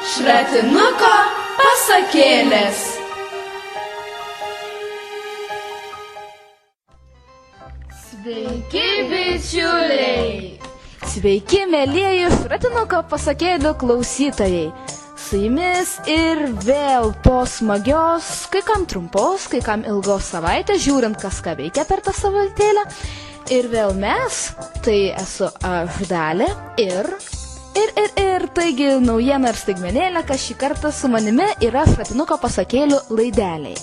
Šratinuko pasakėlės. Sveiki, bičiuliai! Sveiki, mėlyjeji Šratinuko pasakėlių klausytojai. Su jumis ir vėl po smagios, kai kam trumpos, kai kam ilgos savaitės, žiūrint, kas ką veikia per tą savaitėlę. Ir vėl mes, tai esu aš Dalė ir taigi naujiena ir staigmenėlė, kas šį kartą su manimi yra Šratinuko pasakėlių laideliai.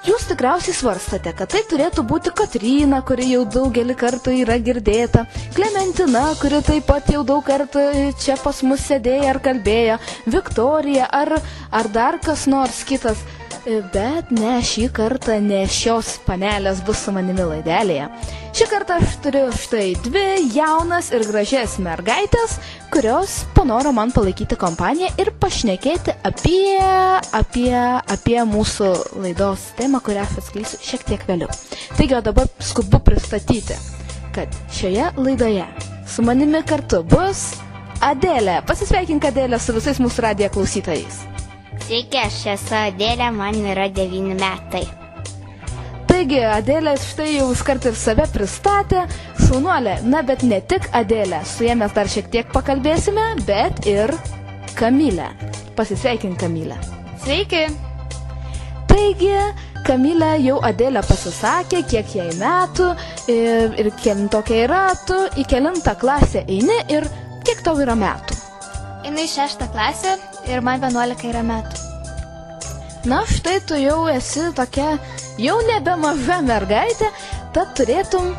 Jūs tikriausiai svarstate, kad tai turėtų būti Kotryna, kuri jau daugelį kartų yra girdėta, Klementina, kuri taip pat jau daug kartų čia pas mus sėdėjo ar kalbėjo, Viktorija ar dar kas nors kitas. Bet ne, šį kartą ne šios panelės bus su manimi laidelėje. Šį kartą aš turiu štai dvi jaunas ir gražias mergaitės, kurios panoro man palaikyti kompaniją ir pašnekėti apie mūsų laidos temą, kurią aš atskleisiu šiek tiek vėliau. Taigi, o dabar skubu pristatyti, kad šioje laidoje su manimi kartu bus Adelė. Pasisveikink, Adelė, su visais mūsų radijo klausytojais. Sveiki, aš esu Adelė, man yra 9 metai. Taigi, Adelė štai jau iškart ir save pristatė, šaunuolė, bet ne tik Adelė, su ja mes dar šiek tiek pakalbėsime, bet ir Kamilę. Pasisveikink, Kamilę. Sveiki! Taigi, Kamilė jau Adelė pasisakė, kiek jai metų ir kelintokia yra, tu į kelintą klasę eini ir kiek tau yra metų? Einu į 6 klasę ir man 11 yra metų. Na, štai tu jau esi tokia jau nebe maža mergaitė, tad turėtum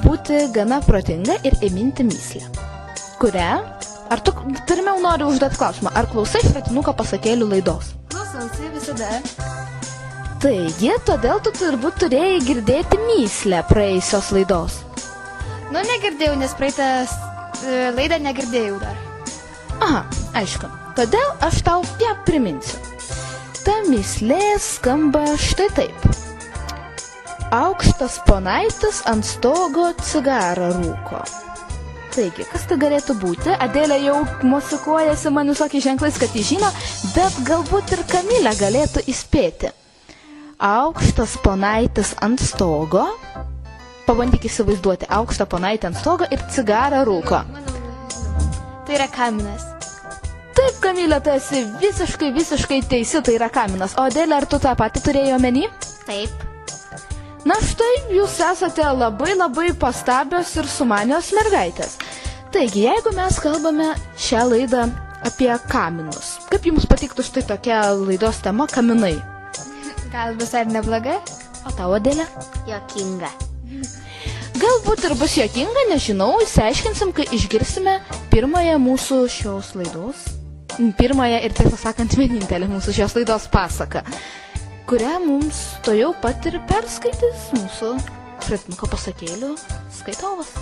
būti gana protinga ir įminti mįslę. Kurią? Ar tu pirmiau nori užduoti klausimą, ar klausai Šratinuko pasakėlių laidos? Klausausi visada. Taigi, todėl tu turbūt turėjai girdėti mįslę praėjusios laidos. Negirdėjau, nes praeitą laidą negirdėjau dar. Aha, aišku. Todėl aš tau ją priminsiu. Ta mįslė skamba štai taip. Aukštas ponaitis ant stogo cigarą rūko. Taigi, kas tai galėtų būti? Adelė jau mosikuojasi man visokiais ženklais, kad jį žino, bet galbūt ir Kamilė galėtų įspėti. Aukštas ponaitis ant stogo. Pabandyk įsivaizduoti aukštą ponaitį ant stogo ir cigarą rūko. Tai yra kaminas. Taip, Kamilė, tu esi visiškai teisi, tai yra kaminas. O Adelė, ar tu tą patį turėjai omeny? Taip. Na štai, jūs esate labai pastabios ir sumanios mergaitės. Taigi, jeigu mes kalbame šią laidą apie kaminus, kaip jums patiktų štai tokia laidos tema kaminai? Gal visai nebloga? O tau, Adelė? Juokinga. Galbūt ir bus juokinga, nežinau, išsiaiškinsim, kai išgirsime pirmąją mūsų šios laidos, pirmąją ir tiesą sakant vienintelę mūsų šios laidos pasaką, kurią mums to jau pat ir perskaitys mūsų Šratinuko pasakėlių skaitovas.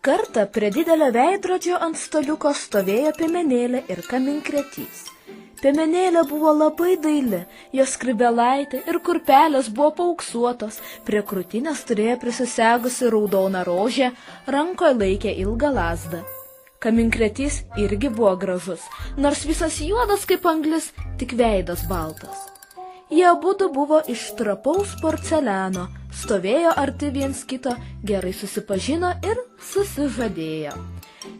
Kartą prie didelio veidrodžio ant staliuko stovėjo piemenėlė ir kaminkretys. Piemenėlė buvo labai daili, jos skrybėlaitė ir kurpelės buvo paauksuotos, prie krūtinės turėjo prisisegusi raudoną rožę, rankoje laikė ilgą lazdą. Kaminkretys irgi buvo gražus, nors visas juodas kaip anglis, tik veidas baltas. Jie abudu buvo iš trapaus porceliano, stovėjo arti viens kito, gerai susipažino ir susižadėjo.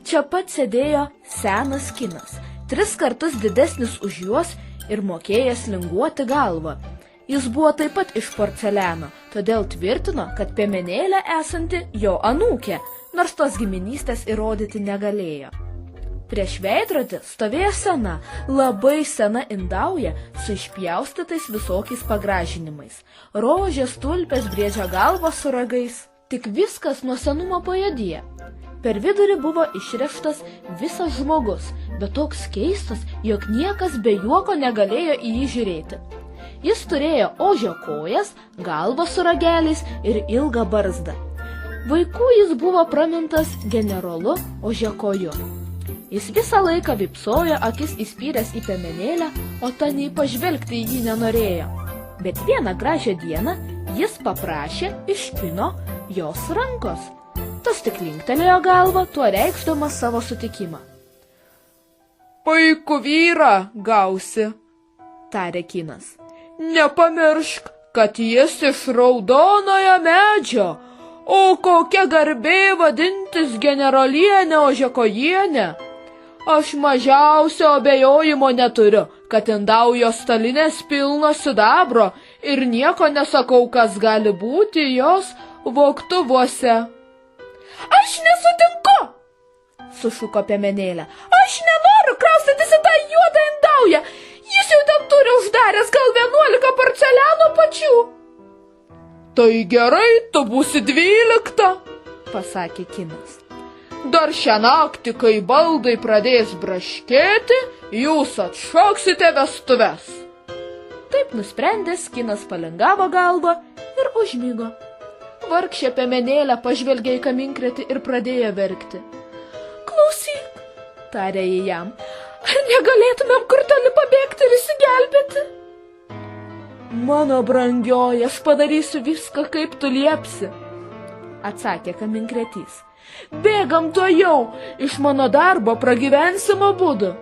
Čia pat sėdėjo senas kinas, 3 kartus didesnis už juos ir mokėjęs linguoti galvą. Jis buvo taip pat iš porceliano, todėl tvirtino, kad piemenėlė esanti jo anūkė, nors tos giminystės įrodyti negalėjo. Prieš veidrodį stovėjo sena, labai sena indauja su išpjaustytais visokiais pagražinimais. Rožės, tulpės, briedžio galva su ragais. Tik viskas nuo senumo pajodėjo. Per vidurį buvo išrėžtas visas žmogus, bet toks keistas, jog niekas be juoko negalėjo į jį žiūrėti. Jis turėjo ožio kojas, galvą su rageliais ir ilgą barzdą. Vaikų jis buvo pramintas generolu Ožiakoju. Jis visą laiką vypsojo akis įspyręs į piemenėlę, o ta nei pažvelgti į jį nenorėjo. Bet vieną gražią dieną jis paprašė iš kino jos rankos. Tas tik linktelėjo galvą, tuo reikšdamas savo sutikimą. Puikų vyrą gausi, tarė Kinas. Nepamiršk, kad jis iš raudonojo medžio, o kokia garbė vadintis generalienė Ožekojienė. Aš mažiausio abejojimo neturiu, kad indaujos stalinės pilnos sidabro ir nieko nesakau, kas gali būti jos vogtuvuose. Aš nesutinku, sušuko Piemenėlė. Aš nenoriu kraustytis į tą juodą indaują. Jis jau ten turi uždaręs gal 11 porceliano pačių. Tai gerai, tu būsi 12, pasakė Kinas. Dar šią naktį, kai baldai pradės braškėti, jūs atšoksite vestuves. Taip nusprendęs, Kinas palingavo galvą ir užmigo. Vargšė Piemenėlė pažvelgė į kaminkretį ir pradėjo verkti. Klausyk, tarė ji jam, ar negalėtumėm kur toli pabėgti ir išsigelbėti? Mano brangioji, aš padarysiu viską, kaip tu liepsi, atsakė kaminkretys. Bėgam tuojau, iš mano darbo pragyvensim abudu.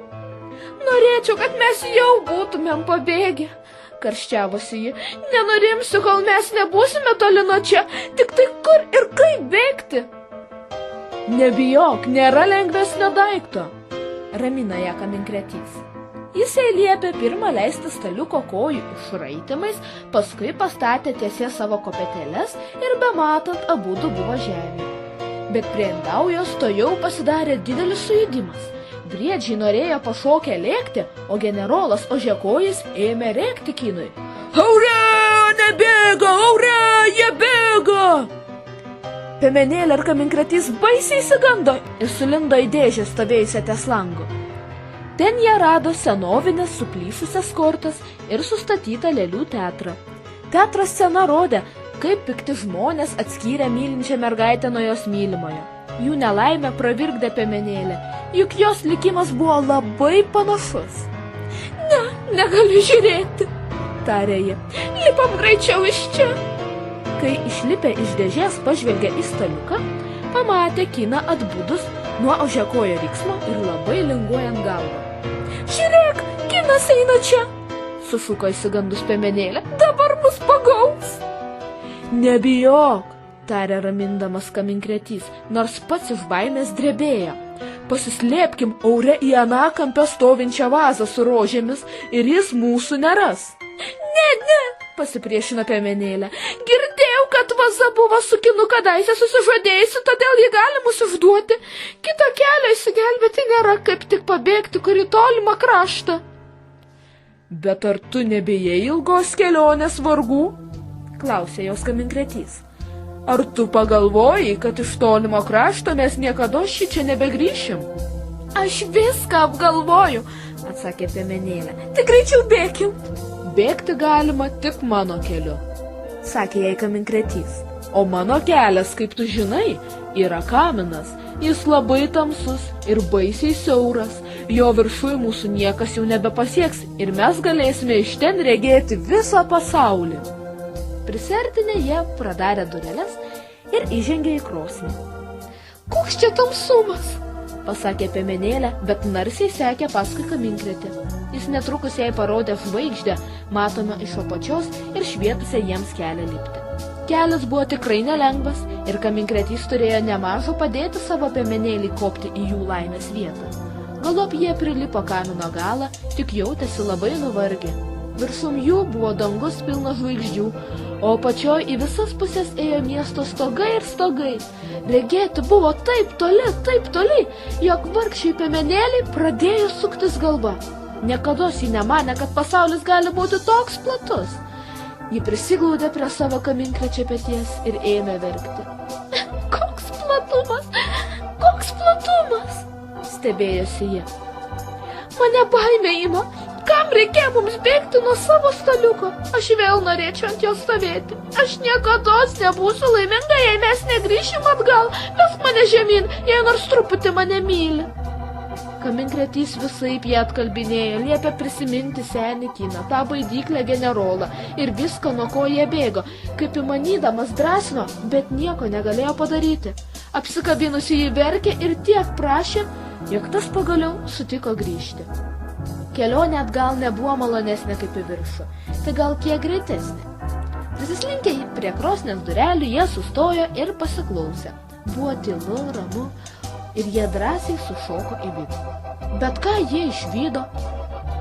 Norėčiau, kad mes jau būtumėm pabėgę, karščiavosi ji. Nenurimsiu, kol mes nebūsime toli nuo čia, tik tai kur ir kaip bėgti. Nebijok, nėra lengvesnio daikto, ramina ją kaminkretys. Jisai liepė pirmą leisti staliuko kojų išraitimais, paskui pastatė tiesie savo kopetėles ir bematant abudu buvo žemėje. Bet prie indaujos to jau pasidarė didelis sujudimas. Briedžiai norėjo pašokę lėkti, o generolas Ožekojis ėmė rėkti Kinui. Aure, nebėga, aure, jie bėga! Piemenėlė ir kaminkretys baisiai išsigando ir sulindo į dėžę stovėjusią ties langu. Ten jie rado senovinės suplyšusias kortas ir sustatytą lėlių teatrą. Teatro scena rodė, kaip pikti žmonės atskyrė mylinčią mergaitę nuo jos mylimojo. Jų nelaimę pravirkdė Piemenėlė, juk jos likimas buvo labai panašus. Ne, negaliu žiūrėti, tarė ji. Lipam greičiau iš čia. Kai išlipę iš dėžės pažvelgė į staliuką, pamatė Kiną atbudus nuo Ožekojo riksmo ir labai linguojant galvą. Žiūrėk, Kinas eina čia, sušuko išsigandus Piemenėlė. Dabar mus pagaus. Nebijok, tarė ramindamas kaminkretys, nors pats iš baimės drebėjo. Pasislėpkim aure į anakampę stovinčią vazą su rožėmis ir jis mūsų neras. Ne, pasipriešino Piemenėlė. Girdėjau, kad vaza buvo su Kinu kadaise susižadėjusi, todėl jį gali mus išduoti. Kito kelio įsigelbėti nėra, kaip tik pabėgti kur į tolimą kraštą. Bet ar tu nebijai ilgos kelionės vargų? Klausė jos kaminkretys. Ar tu pagalvojai, kad iš tolimo krašto mes niekada šičia nebegrįšim? Aš viską apgalvoju, atsakė Piemenėlė. Tik greičiau bėkim. Bėgti galima tik mano keliu, sakė jai kaminkretys. O mano kelias, kaip tu žinai, yra kaminas. Jis labai tamsus ir baisiai siauras. Jo viršui mūsų niekas jau nebepasieks ir mes galėsime iš ten regėti visą pasaulį. Prisertinę jie pradarė dureles ir įžengė į krosnį. Koks čia tamsumas, pasakė Piemenėlė, bet narsiai sekė paskui kaminkretį. Jis netrukus jai parodė žvaigždę, matomą iš apačios ir švietusią jiems kelią lipti. Kelias buvo tikrai nelengvas ir kaminkretys turėjo nemažo padėti savo Piemenėlį kopti į jų laimės vietą. Galop jie prilipo kamino galą, tik jautėsi labai nuvargę. Viršum jų buvo dangus pilnas žvaigždžių, o apačioj į visas pusės ėjo miesto stogai ir stogai. Regėti buvo taip toli, jog vargšiai Piemenėliai pradėjo suktis galva. Niekados ji nemanė, kad pasaulis gali būti toks platus. Ji prisiglaudė prie savo kaminkrečio peties ir ėmė verkti. Koks platumas, stebėjosi ji. Mane baimė ima. Kam reikėjo mums bėgti nuo savo staliuko? Aš vėl norėčiau ant jo stovėti. Aš niekados nebūsiu laiminga, jei mes negrįšim atgal. Mesk mane žemyn, jei nors truputį mane myli. Kaminkretys visaip ją atkalbinėjo, liepė prisiminti senį Kiną, tą baidyklę generolą ir viską, nuo ko jie bėgo, kaip įmanydamas drąsino, bet nieko negalėjo padaryti. Apsikabinusi jį verkė ir tiek prašė, jog tas pagaliau sutiko grįžti. Kelionė atgal nebuvo malonesnė kaip į viršų, tai gal kiek greitesnė. Prisislinkę prie krosnės durelių, jie sustojo ir pasiklausė. Buvo tylu, ramu ir jie drąsiai sušoko į vidų. Bet ką jie išvydo?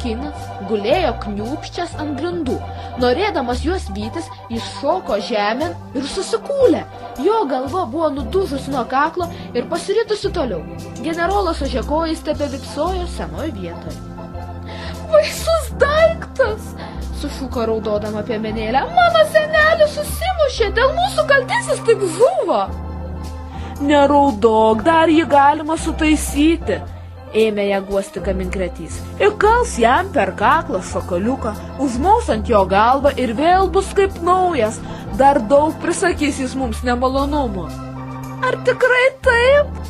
Kinas gulėjo kniūpščias ant grindų. Norėdamas juos vytis, jis šoko žemėn ir susikūlė. Jo galva buvo nudužusi nuo kaklo ir pasiritusi toliau. Generolas ožiakojis tebevipsojo senoje vietoje. Baisus daiktas, sušuko raudodama piemenėlė. Mano senelis susimušė, dėl mūsų kaltės jis taip žuvo. Neraudok, dar jį galima sutaisyti, ėmė ją guosti Kaminkretys. Įkals jam per kaklą šokoliuką, užmaus ant jo galvą ir vėl bus kaip naujas. Dar daug prisakys jis mums nemalonumų. Ar tikrai taip?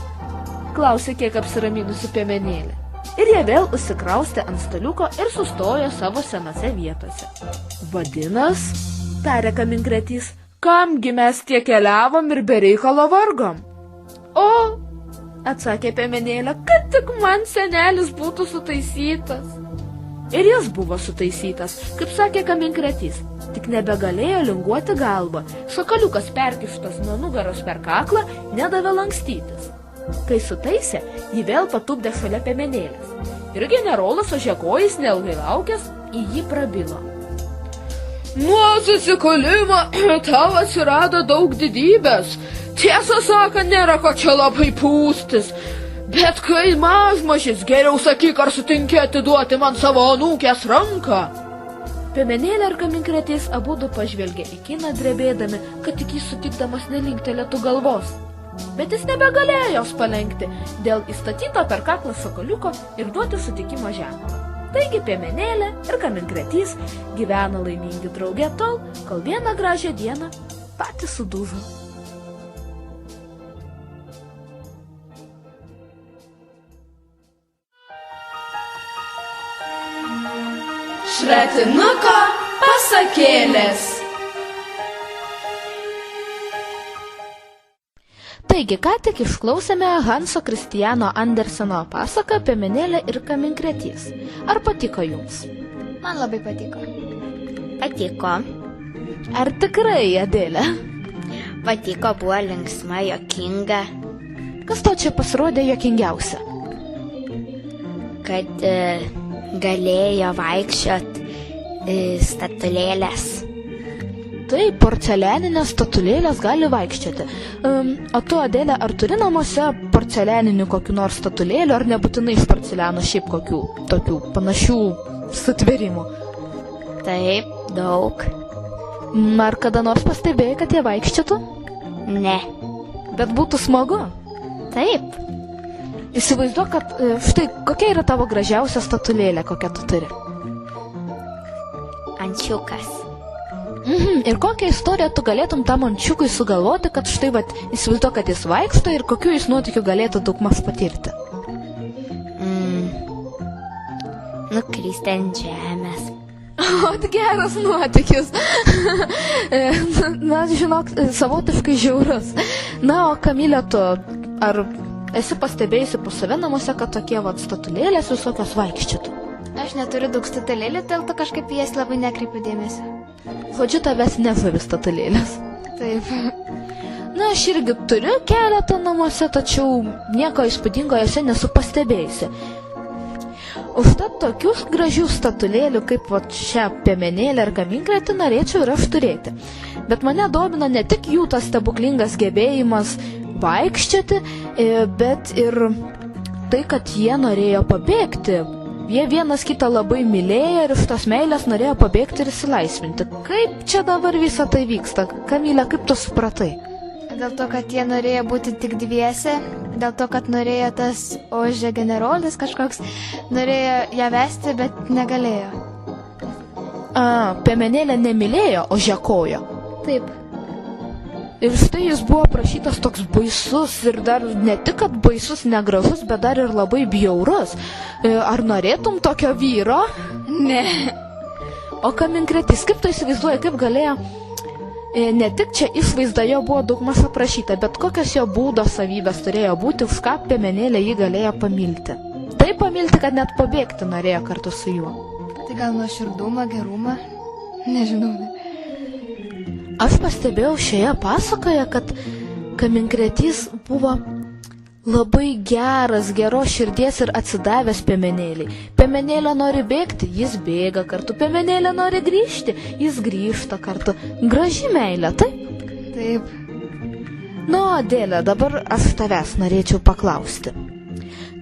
Klausė kiek apsiraminusi piemenėlė. Ir jie vėl užsikraustė ant staliuko ir sustojo savo senose vietose. Vadinas, tarė Kaminkretys, kamgi mes tiek keliavom ir be reikalo vargom? O, atsakė piemenėlė, kad tik man senelis būtų sutaisytas. Ir jis buvo sutaisytas, kaip sakė Kaminkretys, tik nebegalėjo linguoti galvą. Šakaliukas perkištas nuo nugaros per kaklą nedavė lankstytis. Kai sutaisė, jį vėl patupdė šalia piemenėlės. Ir generolas ožiakojis neilgai laukęs į jį prabilo. Nuo susikūlimo tau atsirado daug didybės. Tiesą sakant, nėra ko čia labai pūstis. Bet kai mažmažis, geriau sakyk, ar sutinki atiduoti man savo anūkės ranką. Piemenėlė ir Kaminkretys abudu pažvelgė į Kiną drebėdami, kad tik jis sutikdamas nelinktelėtų galvos. Bet jis nebegalėjo jos palenkti dėl įstatyto per kaklą šokoliuko ir duoti sutikimo ženklą. Taigi piemenėlė ir Kaminkretys gyveno laimingi drauge tol, kol vieną gražią dieną patys sudužo. Šratinuko pasakėlės. Taigi, ką tik išklausėme Hanso Kristiano Anderseno pasaką Piemenėlė ir Kaminkretys. Ar patiko jums? Man labai patiko. Patiko. Ar tikrai, Adelė? Patiko, buvo linksma, juokinga, Kas tau čia pasirodė juokingiausia? kad galėjo vaikščiot statulėlės. Taip, porcelianinės statulėlės gali vaikščioti. O tu, Adelė, ar turi namuose porcelianinių kokių nors statulėlių, ar nebūtinai iš porceliano šiaip kokių tokių panašių sutvėrimų? Taip, daug. Ar kada nors pastebėjai, kad jie vaikščiotų? Ne. Bet būtų smagu. Taip. Įsivaizduok, kad štai kokia yra tavo gražiausia statulėlė, kokią tu turi. Ančiukas. Ir kokią istoriją tu galėtum tam ančiukui sugalvoti, kad štai įsivaizduok, kad jis vaikšto ir kokių jis nuotykių galėtų daugmaž patirti? Nukristi ant žemės. O, geras nuotykis. Na, žinok, savotiškai žiaurus. Na, o Kamilė, tu ar esi pastebėjusi po save namuose, kad tokie statulėlės visokios vaikščiotų? Aš neturiu daug statulėlių, dėl to kažkaip jas labai nekreipiu dėmesio. Žodžiu, tavęs nežavi statulėlės. Taip. Na, aš irgi turiu keletą namuose, tačiau nieko įspūdingo jose nesu pastebėjusi. Užtat tokių gražių statulėlių, kaip šią Piemenėlę ar Kaminkretį, norėčiau ir aš turėti. Bet mane domina ne tik jų tas stebuklingas gebėjimas vaikščioti, bet ir tai, kad jie norėjo pabėgti. Jie vienas kitą labai mylėjo ir iš tos meilės norėjo pabėgti ir išsilaisvinti. Kaip čia dabar visą tai vyksta? Kamilė, kaip tu supratai? Dėl to, kad jie norėjo būti tik dviese, dėl to, kad norėjo tas ožio generolis kažkoks, norėjo ją vesti, bet negalėjo. Piemenėlė nemylėjo ožiakojo. Taip. Ir štai jis buvo aprašytas toks baisus ir dar ne tik, kad baisus, negražus, bet dar ir labai bjaurus. Ar norėtum tokio vyro? Ne. O Kaminkretys, kaip tu įsivaizduoji, kaip galėjo Ne tik čia išvaizda jo buvo daugmaž aprašyta, bet kokios jo būdo savybės turėjo būti, už ką piemenėlė jį galėjo pamilti. Taip pamilti, kad net pabėgti norėjo kartu su juo. Tai gal nuoširdumą, gerumą? Nežinau. Aš pastebėjau šioje pasakoje, kad Kaminkretys buvo labai geras, geros širdies ir atsidavęs piemenėliai. Piemenėlė nori bėgti, jis bėga kartu. Piemenėlė nori grįžti, jis grįžta kartu. Graži meilė, taip? Taip. Nu, Adėlė, dabar aš tavęs norėčiau paklausti.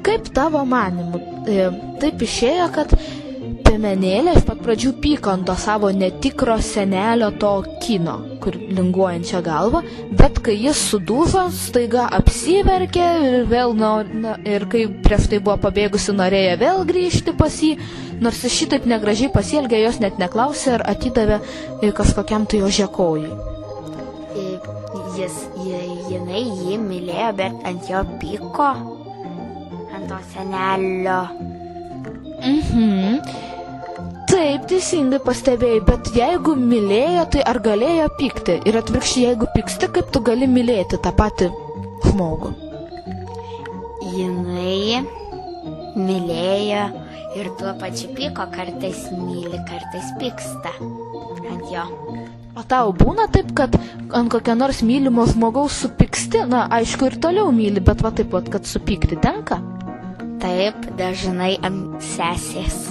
Kaip tavo manimu, taip išėjo, kad piemenėlė iš pat pradžių pyko ant to savo netikro senelio to kino, kur linguojančią galvą, bet kai jis sudužo, staiga apsiverkė ir vėl, ir kai prieš tai buvo pabėgusi, norėjo vėl grįžti pas jį, nors jis šitaip negražiai pasielgė, jos net neklausė ar atidavė kažkokiam tai ožiakojui. Jinai jį mylėjo, bet ant jo pyko, ant to senelio. Taip, teisingai pastebėjai, bet jeigu mylėjo, tai ar galėjo pykti? Ir atvirkščiai, jeigu pyksti, kaip tu gali mylėti tą patį žmogų? Jinai mylėjo ir tuo pačiu pyko, kartais myli, kartais pyksta ant jo. O tau būna taip, kad ant kokio nors mylimo žmogaus supyksti? Na, aišku, ir toliau myli, bet va taip, kad supykti tenka? Taip, dažnai ant sesės.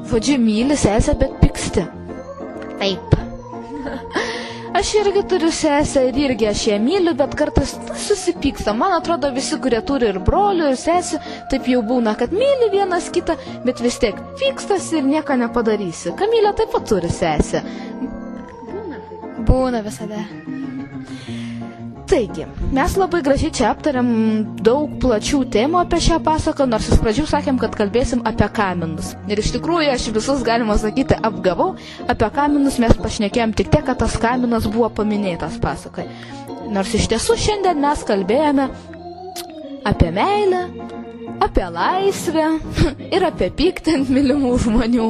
Žodžiu, myli sesę, bet pyksti. Taip. Aš irgi turiu sesę ir irgi aš ją myliu, bet kartais susipyksta. Man atrodo, visi, kurie turi ir brolių, ir sesį, taip jau būna, kad myli vienas kitą, bet vis tiek pykstasi ir nieko nepadarysi. Kamilė taip pat turi sesę. Būna visada. Taigi, mes labai gražiai čia aptariam daug plačių temų apie šią pasaką, nors iš pradžių sakėm, kad kalbėsim apie kaminus. Ir iš tikrųjų, aš visus, galima sakyti, apgavau. Apie kaminus mes pašnekėjom tik tiek, kad tas kaminas buvo paminėtas pasakai. Nors iš tiesų šiandien mes kalbėjome apie meilę, apie laisvę ir apie pyktį ant mylimų žmonių.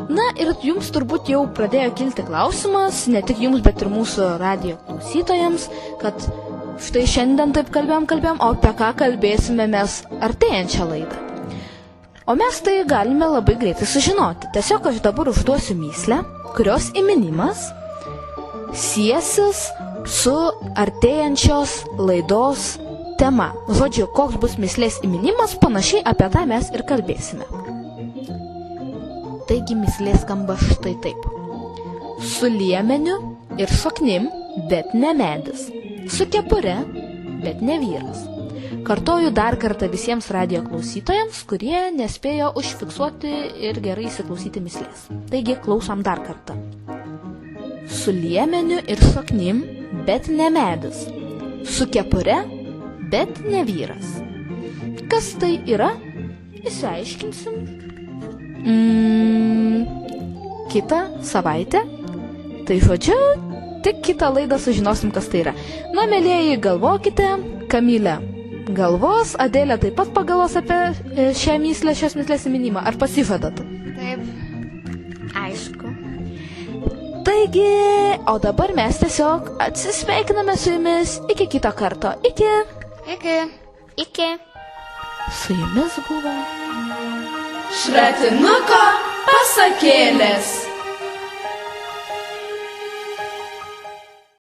Na ir jums turbūt jau pradėjo kilti klausimas, ne tik jums, bet ir mūsų radijo klausytojams, kad štai šiandien taip kalbėjom, o apie ką kalbėsime mes artėjančią laidą. O mes tai galime labai greitai sužinoti. Tiesiog aš dabar užduosiu mįslę, kurios įminimas siesis su artėjančios laidos tema. Žodžiu, koks bus mįslės įminimas, panašiai apie tą mes ir kalbėsime. Taigi mįslė skamba štai taip. Su liemeniu ir šaknim, bet ne medis. Su kepure, bet ne vyras. Kartoju dar kartą visiems radijo klausytojams, kurie nespėjo užfiksuoti ir gerai įsiklausyti mįslės. Taigi klausom dar kartą. Su liemeniu ir šaknim, bet ne medis. Su kepure, bet ne vyras. Kas tai yra? Išsiaiškinsim. Kitą savaitę. Tai žodžiu, tik kitą laidą sužinosim, kas tai yra. Na, mielieji, galvokite, Kamilė galvos, Adėlė taip pat pagalvos apie šią mįslę, šios mįslės įminimą. Ar pasižadat? Taip. Aišku. Taigi, o dabar mes tiesiog atsisveikiname su jumis iki kito karto. Iki. Iki. Su jumis buvo Šratinuko pasakėlės.